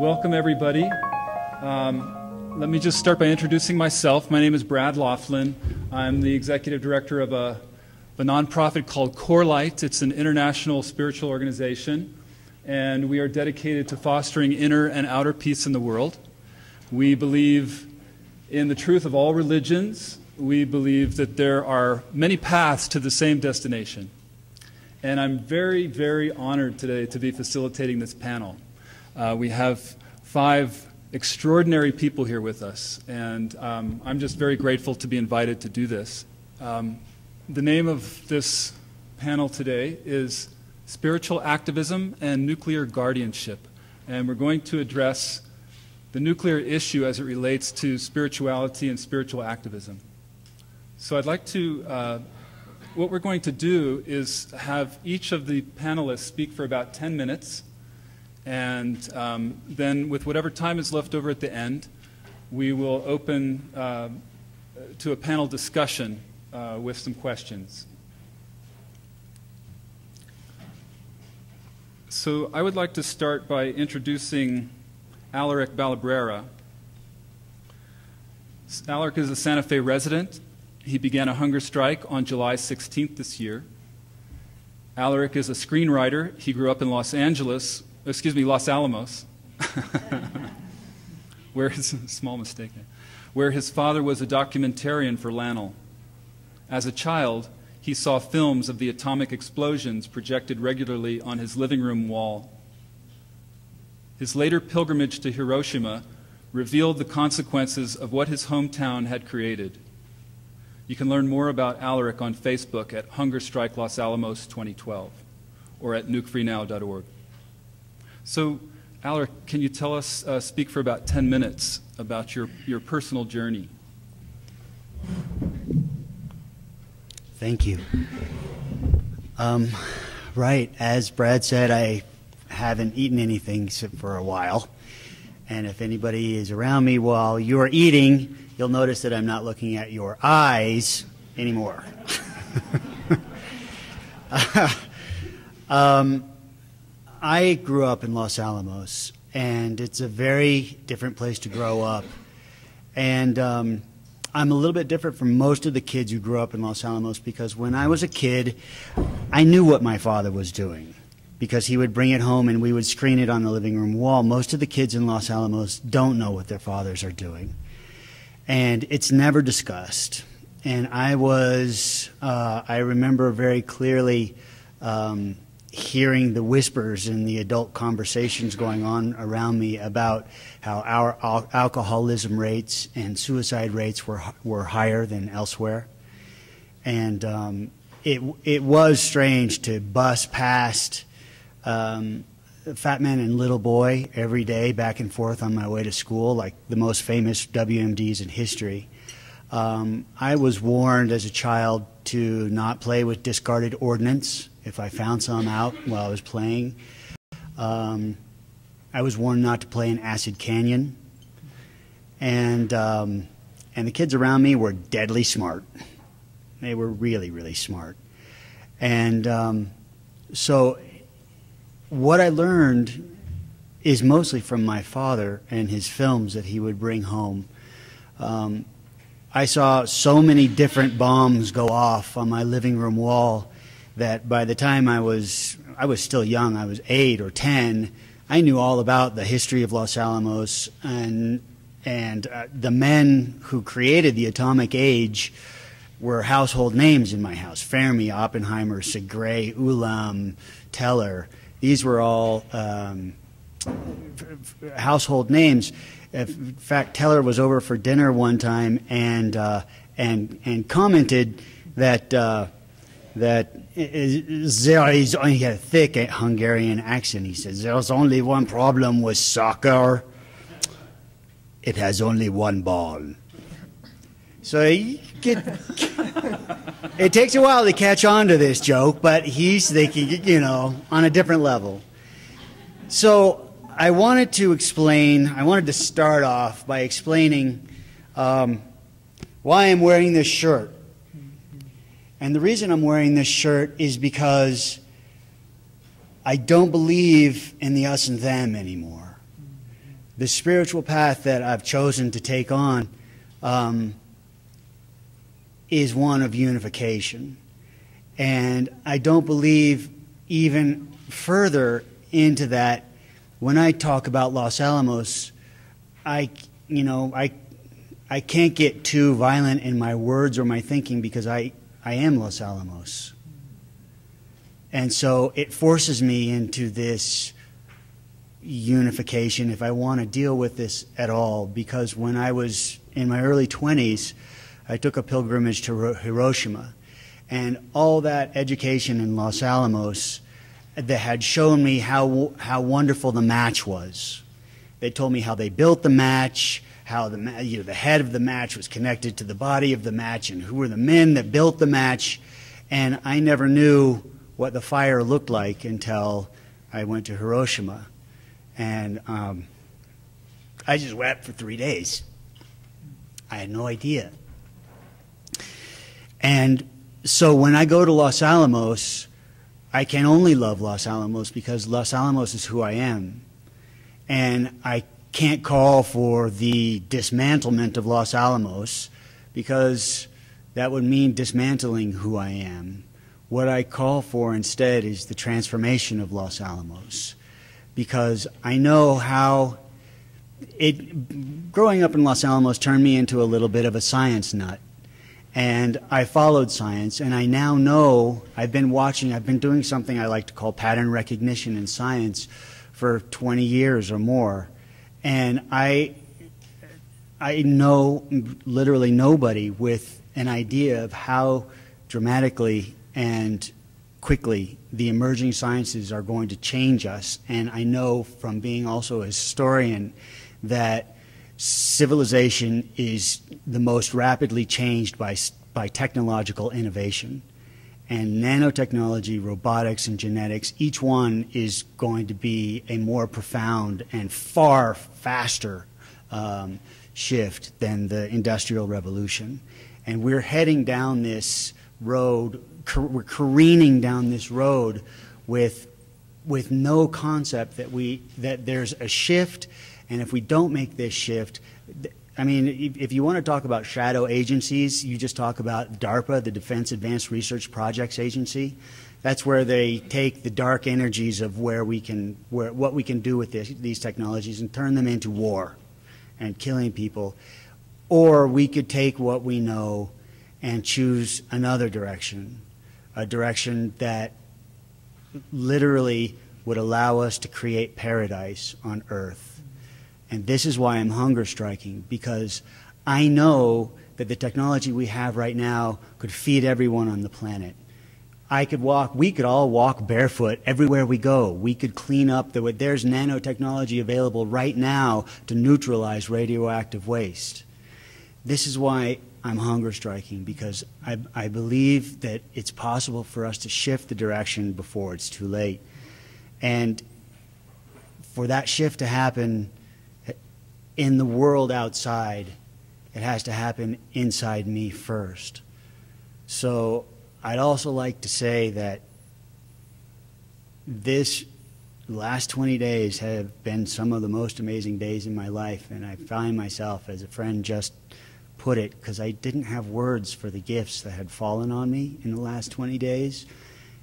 Welcome, everybody. Let me just start by introducing myself. My name is Brad Laughlin. I'm the executive director of a nonprofit called CoreLight. It's an international spiritual organization, and we are dedicated to fostering inner and outer peace in the world. We believe in the truth of all religions. We believe that there are many paths to the same destination. And I'm very, very honored today to be facilitating this panel. We have 5 extraordinary people here with us, and I'm just very grateful to be invited to do this. The name of this panel today is Spiritual Activism and Nuclear Guardianship, and we're going to address the nuclear issue as it relates to spirituality and spiritual activism. So I'd like to, what we're going to do is have each of the panelists speak for about 10 minutes, and then with whatever time is left over at the end, we will open to a panel discussion with some questions. So I would like to start by introducing Alaric Balibrera. Alaric is a Santa Fe resident. He began a hunger strike on July 16th this year. Alaric is a screenwriter. He grew up in Los Alamos, where his, small mistake there, where his father was a documentarian for Lannel. As a child, he saw films of the atomic explosions projected regularly on his living room wall. His later pilgrimage to Hiroshima revealed the consequences of what his hometown had created. You can learn more about Alaric on Facebook at Hunger Strike Los Alamos 2012 or at nukefreenow.org. So, Alaric, can you tell us, speak for about 10 minutes about your personal journey? Thank you. Right, as Brad said, I haven't eaten anything for a while. And if anybody is around me while you're eating, you'll notice that I'm not looking at your eyes anymore. I grew up in Los Alamos, and it's a very different place to grow up. And I'm a little bit different from most of the kids who grew up in Los Alamos because when I was a kid, I knew what my father was doing because he would bring it home and we would screen it on the living room wall. Most of the kids in Los Alamos don't know what their fathers are doing. And it's never discussed. And I remember very clearly hearing the whispers in the adult conversations going on around me about how our alcoholism rates and suicide rates were higher than elsewhere. And it was strange to bus past Fat Man and Little Boy every day back and forth on my way to school, like the most famous WMDs in history. I was warned as a child to not play with discarded ordnance if I found some out while I was playing. I was warned not to play in Acid Canyon. And the kids around me were deadly smart. They were really, really smart. And so what I learned is mostly from my father and his films that he would bring home. I saw so many different bombs go off on my living room wall that by the time I was still young, I was 8 or 10, I knew all about the history of Los Alamos and the men who created the atomic age were household names in my house. Fermi, Oppenheimer, Segre, Ulam, Teller. These were all household names. In fact, Teller was over for dinner one time and commented that he had a thick Hungarian accent. He says, "There's only one problem with soccer. It has only one ball." So it takes a while to catch on to this joke, but he's thinking, you know, on a different level. So I wanted to start off by explaining why I'm wearing this shirt. And the reason I'm wearing this shirt is because I don't believe in the us and them anymore. the spiritual path that I've chosen to take on is one of unification. And I don't believe even further into that. When I talk about Los Alamos, I can't get too violent in my words or my thinking because I am Los Alamos. And so it forces me into this unification if I want to deal with this at all, because when I was in my early 20s, I took a pilgrimage to Hiroshima, and all that education in Los Alamos that had shown me how wonderful the match was. They told me how they built the match, how the head of the match was connected to the body of the match, and who were the men that built the match. And I never knew what the fire looked like until I went to Hiroshima. And I just wept for 3 days. I had no idea. And so when I go to Los Alamos, I can only love Los Alamos because Los Alamos is who I am. And I can't call for the dismantlement of Los Alamos because that would mean dismantling who I am. What I call for instead is the transformation of Los Alamos, because I know how growing up in Los Alamos turned me into a little bit of a science nut. And I followed science, and I now know, I've been doing something I like to call pattern recognition in science for 20 years or more. And I know literally nobody with an idea of how dramatically and quickly the emerging sciences are going to change us. And I know from being also a historian that civilization is the most rapidly changed by technological innovation. And nanotechnology, robotics, and genetics, each one is going to be a more profound and far faster shift than the Industrial Revolution. And we're heading down this road, we're careening down this road with no concept that there's a shift. And if we don't make this shift, I mean, if you want to talk about shadow agencies, you just talk about DARPA, the Defense Advanced Research Projects Agency. That's where they take the dark energies of what we can do with these technologies and turn them into war and killing people. Or we could take what we know and choose another direction, a direction that literally would allow us to create paradise on Earth. And this is why I'm hunger striking, because I know that the technology we have right now could feed everyone on the planet. We could all walk barefoot everywhere we go. We could clean up, there's nanotechnology available right now to neutralize radioactive waste. This is why I'm hunger striking, because I believe that it's possible for us to shift the direction before it's too late. And for that shift to happen in the world outside, it has to happen inside me first. So I'd also like to say that this last 20 days have been some of the most amazing days in my life, and I find myself, as a friend just put it, because I didn't have words for the gifts that had fallen on me in the last 20 days.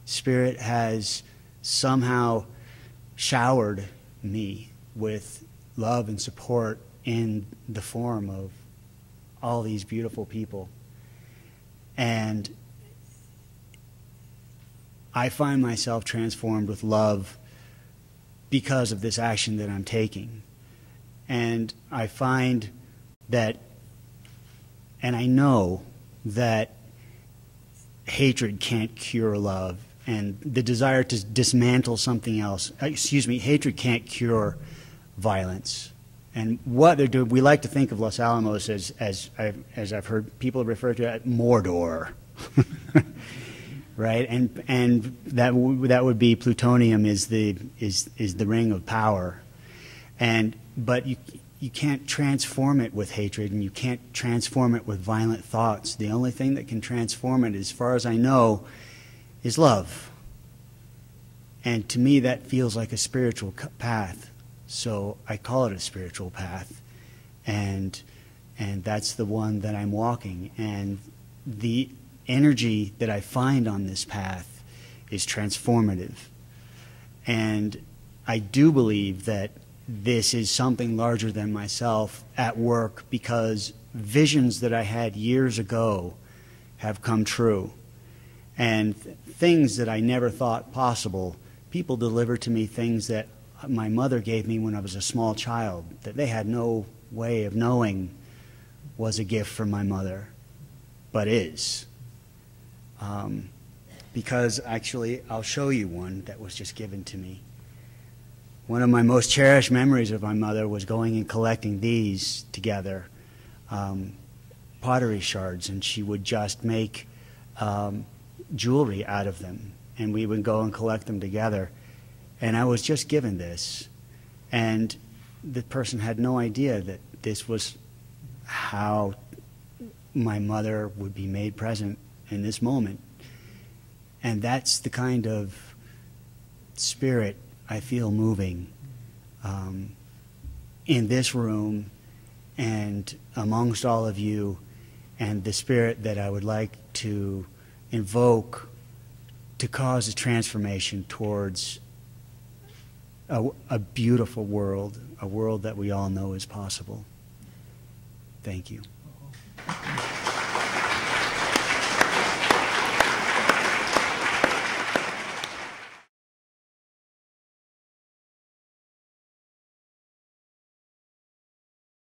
Spirit has somehow showered me with love and support in the form of all these beautiful people. And I find myself transformed with love because of this action that I'm taking. And I find that, and I know that hatred can't cure love, and the desire to dismantle something else, hatred can't cure violence. And what they're doing, we like to think of Los Alamos as I've heard people refer to it, Mordor, right? And that would be plutonium is the ring of power, but you can't transform it with hatred, and you can't transform it with violent thoughts. The only thing that can transform it, as far as I know, is love. And to me, that feels like a spiritual path. So I call it a spiritual path, and that's the one that I'm walking. And the energy that I find on this path is transformative. And I do believe that this is something larger than myself at work, because visions that I had years ago have come true. And things that I never thought possible, people deliver to me things that my mother gave me when I was a small child, that they had no way of knowing was a gift from my mother, but is. Because actually, I'll show you one that was just given to me. One of my most cherished memories of my mother was going and collecting these together, pottery shards, and she would just make jewelry out of them, and we would go and collect them together. And I was just given this, and the person had no idea that this was how my mother would be made present in this moment. And that's the kind of spirit I feel moving in this room and amongst all of you, and the spirit that I would like to invoke to cause a transformation towards a beautiful world, a world that we all know is possible. Thank you.